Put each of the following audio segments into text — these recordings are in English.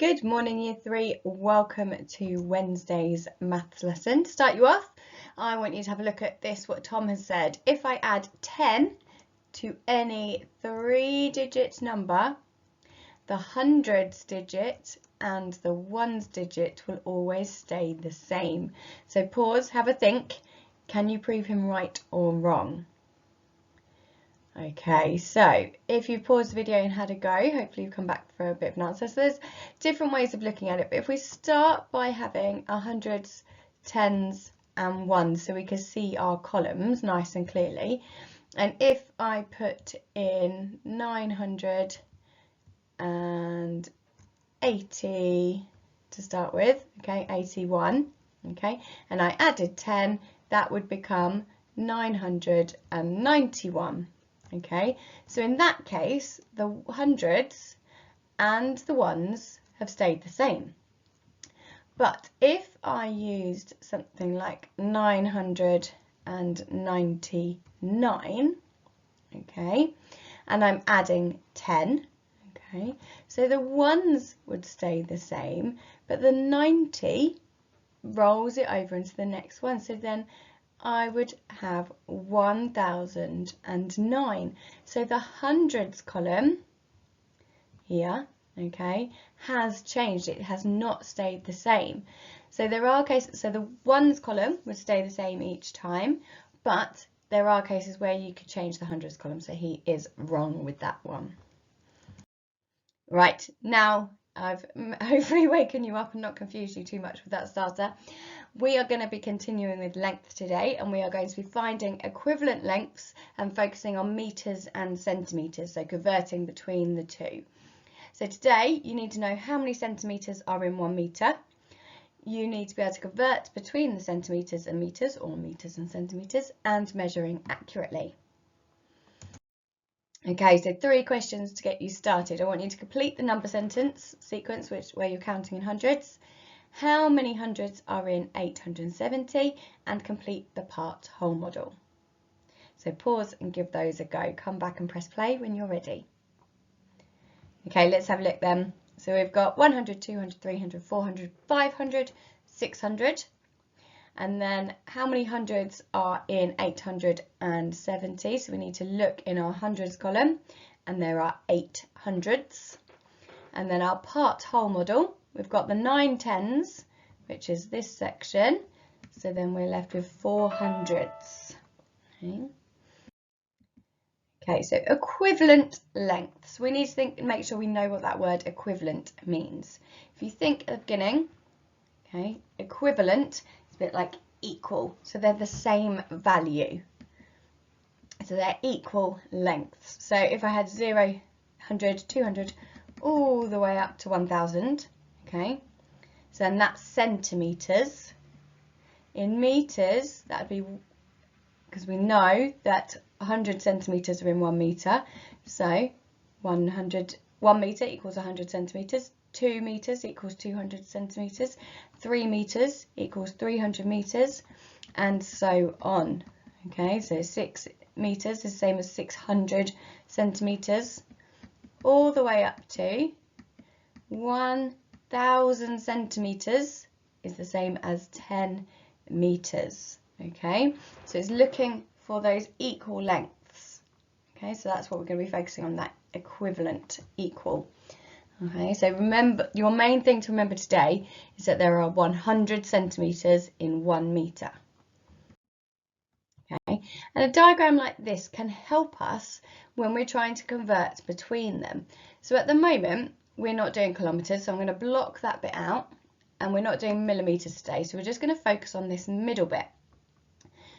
Good morning, Year 3. Welcome to Wednesday's maths lesson. To start you off, I want you to have a look at this, what Tom has said. If I add 10 to any 3-digit number, the hundreds digit and the ones digit will always stay the same. So pause, have a think. Can you prove him right or wrong? Okay, so if you paused the video and had a go, hopefully you come back for a bit of an answer. So there's different ways of looking at it, but if we start by having hundreds, tens and ones, so we can see our columns nice and clearly. And if I put in 980 to start with, okay, 81, okay, and I added 10, that would become 991. Okay, so in that case, the hundreds and the ones have stayed the same. But if I used something like 999, okay, and I'm adding 10, okay, so the ones would stay the same, but the 90 rolls it over into the next one. So then I would have 1009. So the hundreds column here, okay, has changed. It has not stayed the same. So there are cases, so the ones column would stay the same each time, but there are cases where you could change the hundreds column. So he is wrong with that one. Right, now I've hopefully waken you up and not confused you too much with that starter. We are going to be continuing with length today, and we are going to be finding equivalent lengths and focusing on meters and centimeters, so converting between the two. So today you need to know how many centimeters are in 1 meter. You need to be able to convert between the centimeters and meters, or meters and centimeters, and measuring accurately. Okay, so 3 questions to get you started. I want you to complete the number sentence sequence, where you're counting in hundreds. How many hundreds are in 870, and complete the part-whole model. So pause and give those a go. Come back and press play when you're ready. Okay, let's have a look then. So we've got 100, 200, 300, 400, 500, 600. And then how many hundreds are in 870? So we need to look in our hundreds column, and there are 8 hundreds. And then our part-whole model, we've got the 9 tens, which is this section. So then we're left with 4 hundreds. Okay, so equivalent lengths. We need to make sure we know what that word equivalent means. If you think at the beginning, okay, equivalent, it's a bit like equal. So they're the same value. So they're equal lengths. So if I had 0, 100, 200, all the way up to 1000, okay, so then that's centimeters. In meters, that would be, because we know that 100 centimeters are in 1 meter, so 1 meter equals 100 centimeters, 2 meters equals 200 centimeters, 3 meters equals 300 meters, and so on. Okay, so 6 meters is the same as 600 centimeters, all the way up to 1000 centimeters is the same as 10 meters. Okay, so it's looking for those equal lengths. Okay, so that's what we're going to be focusing on, that equivalent, equal. Okay, so remember, your main thing to remember today is that there are 100 centimeters in 1 meter. Okay, and a diagram like this can help us when we're trying to convert between them. So at the moment, we're not doing kilometers, so I'm going to block that bit out, and we're not doing millimeters today, so we're just going to focus on this middle bit.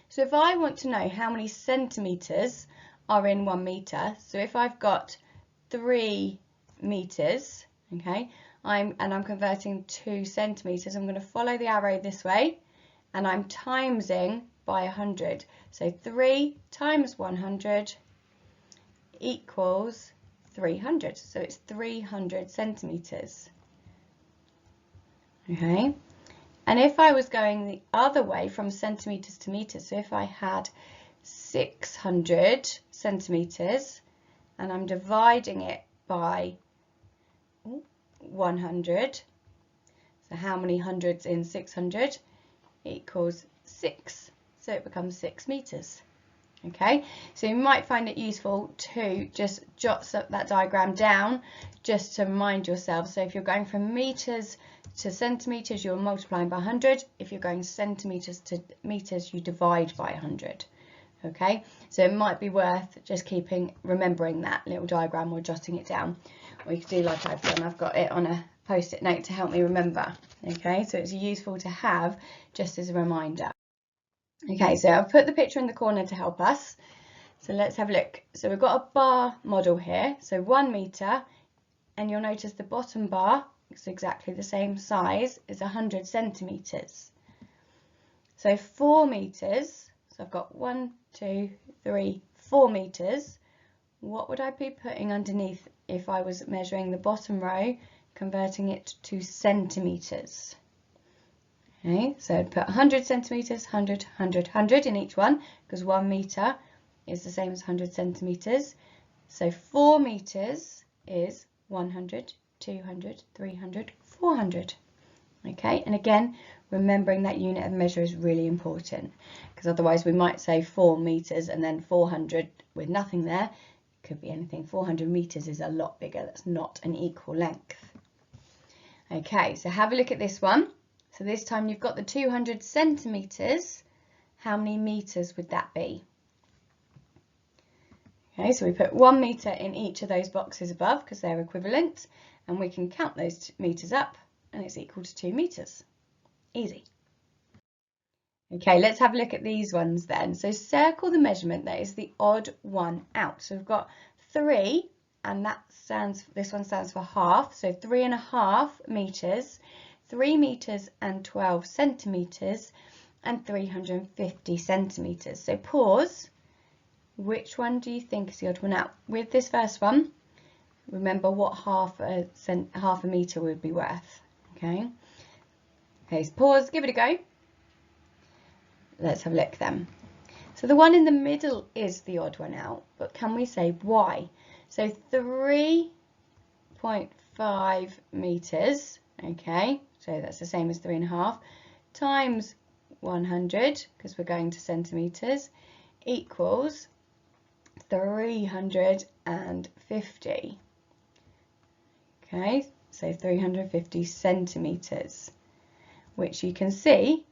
So if I want to know how many centimeters are in 1 meter, so if I've got 3 meters, okay, I'm converting 2 centimeters, I'm going to follow the arrow this way, and I'm timesing by 100. So 3 times 100 equals 300. So it's 300 centimeters. Okay. And if I was going the other way from centimeters to meters, so if I had 600 centimeters and I'm dividing it by 100. So how many hundreds in 600 equals 6. So it becomes 6 meters. Okay, so you might find it useful to just jot that diagram down just to remind yourself. So if you're going from meters to centimeters, you're multiplying by 100. If you're going centimeters to meters, you divide by 100. Okay, so it might be worth just remembering that little diagram or jotting it down. Or you could do like I've done. I've got it on a post-it note to help me remember. Okay, so it's useful to have just as a reminder. Okay, so I've put the picture in the corner to help us. So let's have a look. So we've got a bar model here. So 1 meter, and you'll notice the bottom bar is exactly the same size as 100 centimeters. So 4 meters, so I've got 1, 2, 3, 4 meters. What would I be putting underneath if I was measuring the bottom row, converting it to centimeters? Okay, so I'd put 100 centimeters, 100, 100, 100 in each one, because 1 meter is the same as 100 centimeters. So 4 meters is 100, 200, 300, 400. Okay, and again, remembering that unit of measure is really important, because otherwise we might say 4 meters and then 400 with nothing there. It could be anything. 400 meters is a lot bigger. That's not an equal length. Okay, so have a look at this one. So this time you've got the 200 centimeters. How many meters would that be? Okay, so we put 1 meter in each of those boxes above because they're equivalent, and we can count those meters up and it's equal to 2 meters. Easy. Okay, let's have a look at these ones then. So circle the measurement that is the odd one out. So we've got 3, and this one stands for half, so 3.5 meters. 3 meters and 12 centimeters, and 350 centimeters. So pause. Which one do you think is the odd one out? With this first one, remember what half a meter would be worth. Okay. Okay, so pause, give it a go. Let's have a look then. So the one in the middle is the odd one out, but can we say why? So 3.5 meters, okay, so that's the same as 3.5, times 100, because we're going to centimeters, equals 350. Okay, so 350 centimeters, which you can see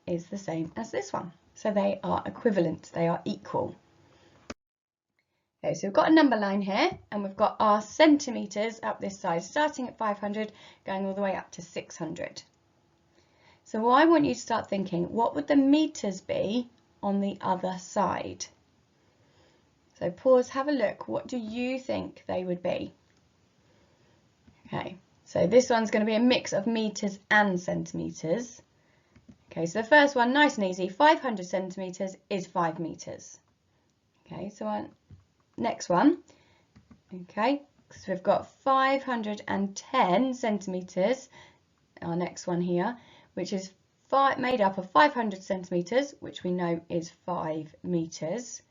is the same as this one. So they are equivalent, they are equal. Okay, so we've got a number line here, and we've got our centimeters up this side, starting at 500, going all the way up to 600. So I want you to start thinking, what would the meters be on the other side? So pause, have a look. What do you think they would be? Okay, so this one's going to be a mix of meters and centimeters. Okay, so the first one, nice and easy, 500 centimeters is 5 meters. Okay, so next one, okay, so we've got 510 centimeters, our next one here, which is made up of 500 centimeters, which we know is 5 meters,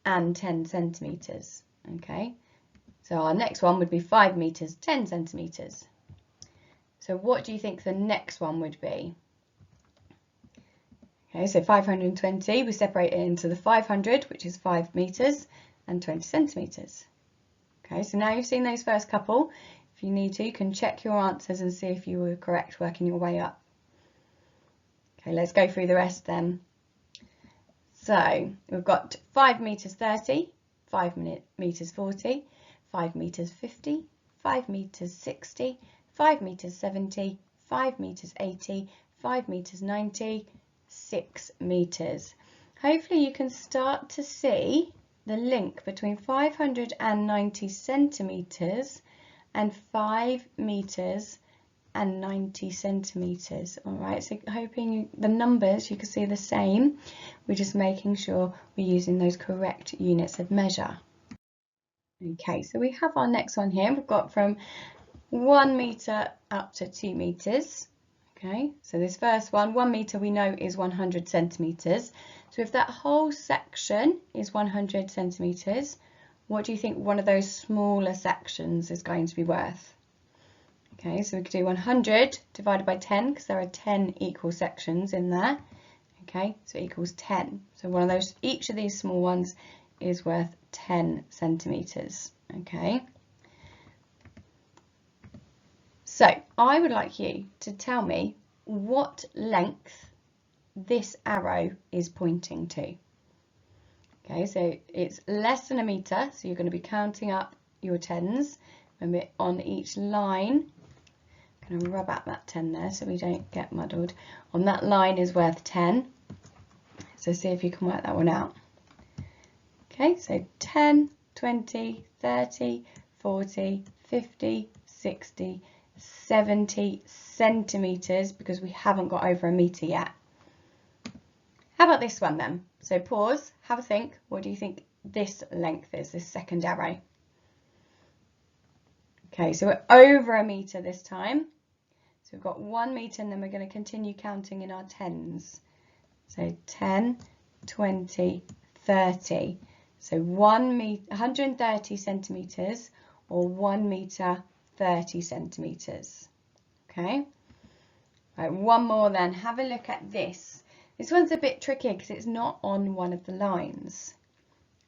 and 10 centimeters. Okay, so our next one would be 5 meters, 10 centimeters. So what do you think the next one would be? Okay, so 520, we separate it into the 500, which is 5 meters, and 20 centimeters. Okay, so now you've seen those first couple. If you need to, you can check your answers and see if you were correct, working your way up. Okay, let's go through the rest then. So we've got 5 meters 30, 5 meters 40, 5 meters 50, 5 meters 60, 5 meters 70, 5 meters 80, 5 meters 90, 6 meters. Hopefully you can start to see the link between 590 centimeters and 5 meters and 90 centimeters. All right, so hoping the numbers you can see the same. We're just making sure we're using those correct units of measure. Okay, so we have our next one here. We've got from 1 meter up to 2 meters. Okay, so this first one, 1 meter we know is 100 centimeters. So if that whole section is 100 centimeters, what do you think one of those smaller sections is going to be worth? Okay, so we could do 100 divided by 10 because there are 10 equal sections in there. Okay, so it equals 10. So one of those, each of these small ones is worth 10 centimetres. Okay. So I would like you to tell me what length this arrow is pointing to. Okay, so it's less than a metre, so you're going to be counting up your tens. Remember, on each line, I'm going to rub out that 10 there so we don't get muddled. On that line is worth 10. So see if you can work that one out. Okay, so 10, 20, 30, 40, 50, 60, 70 centimetres because we haven't got over a metre yet. How about this one then? So pause, have a think. What do you think this length is, this second arrow? Okay, so we're over a metre this time. So we've got 1 metre and then we're going to continue counting in our tens. So 10, 20, 30. So 130 centimetres or 1 metre 30 centimetres. Okay. Right, one more then. Have a look at this. This one's a bit tricky because it's not on one of the lines.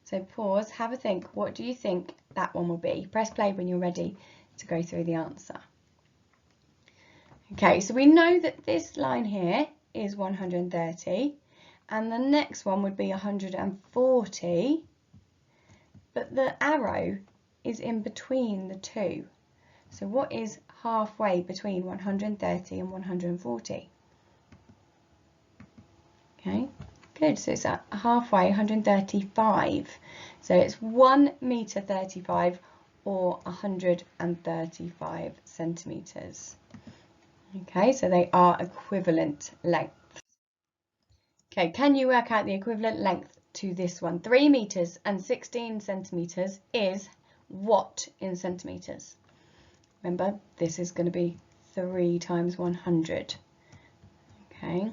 So pause, have a think. What do you think that one will be? Press play when you're ready to go through the answer. Okay, so we know that this line here is 130 and the next one would be 140, but the arrow is in between the two. So what is halfway between 130 and 140? Okay, good. So it's at halfway, 135. So it's 1 metre 35 or 135 centimetres. Okay, so they are equivalent lengths. Okay, can you work out the equivalent length to this one? 3 metres and 16 centimetres is what in centimetres? Remember, this is going to be 3 times 100. Okay,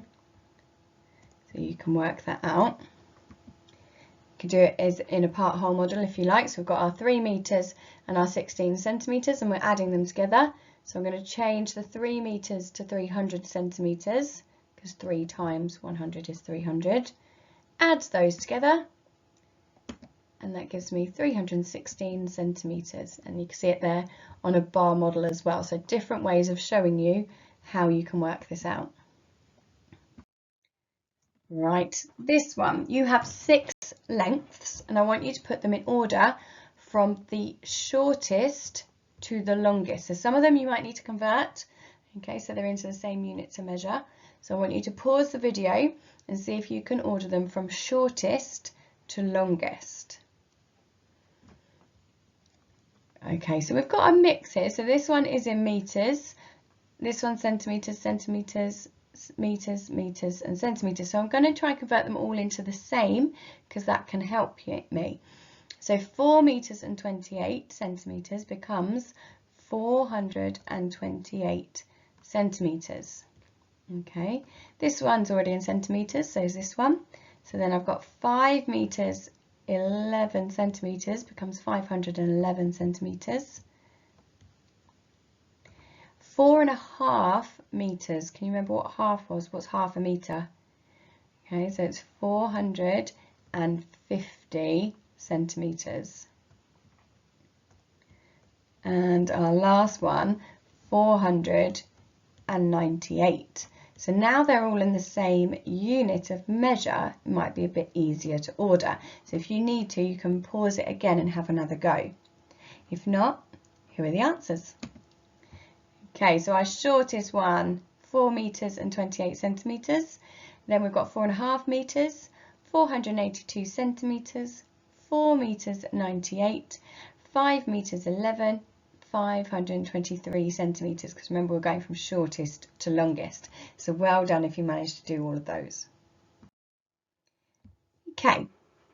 so you can work that out. You can do it as in a part whole model if you like. So we've got our 3 metres and our 16 centimetres and we're adding them together. So I'm going to change the 3 metres to 300 centimetres because 3 times 100 is 300. Add those together and that gives me 316 centimetres, and you can see it there on a bar model as well. So different ways of showing you how you can work this out. Right, this one, you have 6 lengths and I want you to put them in order from the shortest to the longest. So some of them you might need to convert, okay, so they're into the same unit to measure. So I want you to pause the video and see if you can order them from shortest to longest. Okay, so we've got a mix here. So this one is in metres, this one centimetres, centimetres, metres, metres and centimetres. So I'm going to try and convert them all into the same because that can help me. So 4 metres and 28 centimetres becomes 428 centimetres. Okay, this one's already in centimetres, so is this one. So then I've got 5 metres 11 centimetres becomes 511 centimetres. 4.5 metres, can you remember what half was? What's half a metre? Okay, so it's 450 centimetres. And our last one, 498. So now they're all in the same unit of measure, it might be a bit easier to order. So if you need to, you can pause it again and have another go. If not, here are the answers. Okay, so our shortest one, 4 metres and 28 centimetres. Then we've got 4.5 metres, 482 centimetres, 4 metres 98, 5 metres 11, 523 centimetres, because remember we're going from shortest to longest. So well done if you managed to do all of those. Okay,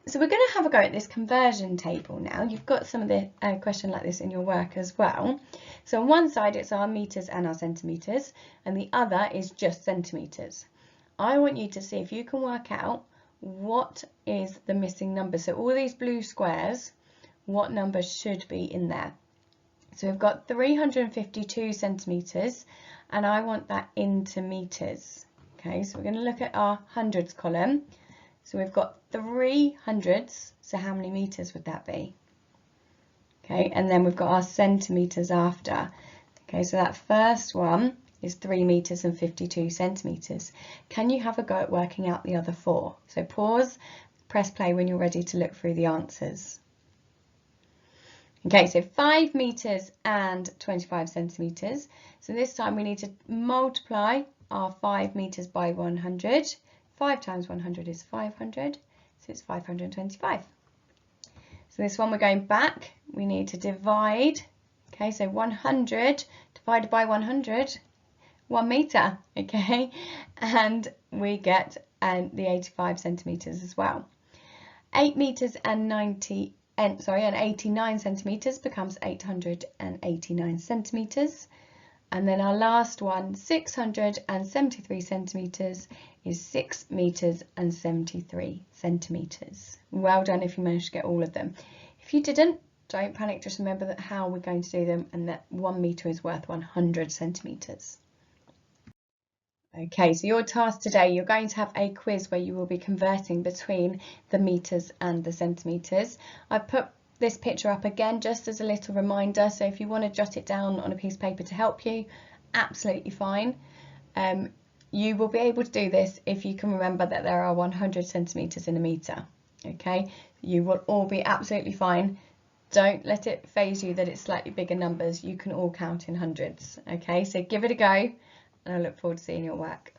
so we're going to have a go at this conversion table now. You've got some of the question like this in your work as well. So on one side it's our metres and our centimetres, and the other is just centimetres. I want you to see if you can work out what is the missing number. So all these blue squares, what number should be in there? So we've got 352 centimetres, and I want that into metres. Okay, so we're going to look at our hundreds column. So we've got 3 hundreds, so how many metres would that be? Okay, and then we've got our centimetres after. Okay, so that first one is 3 metres and 52 centimetres. Can you have a go at working out the other 4? So pause, press play when you're ready to look through the answers. Okay, so 5 metres and 25 centimetres. So this time we need to multiply our 5 metres by 100. 5 times 100 is 500, so it's 525. So this one we're going back. We need to divide. Okay, so 100 divided by 100, 1 metre. Okay, and we get the 85 centimetres as well. 8 metres and 89 centimetres becomes 889 centimetres. And then our last one, 673 centimetres, is 6 metres and 73 centimetres. Well done if you managed to get all of them. If you didn't, don't panic, just remember that how we're going to do them and that 1 metre is worth 100 centimetres. Okay, so your task today, you're going to have a quiz where you will be converting between the metres and the centimetres. I put this picture up again just as a little reminder, so if you want to jot it down on a piece of paper to help you, absolutely fine. You will be able to do this if you can remember that there are 100 centimetres in a metre. Okay, you will all be absolutely fine. Don't let it faze you that it's slightly bigger numbers. You can all count in hundreds. Okay, so give it a go, and I look forward to seeing your work.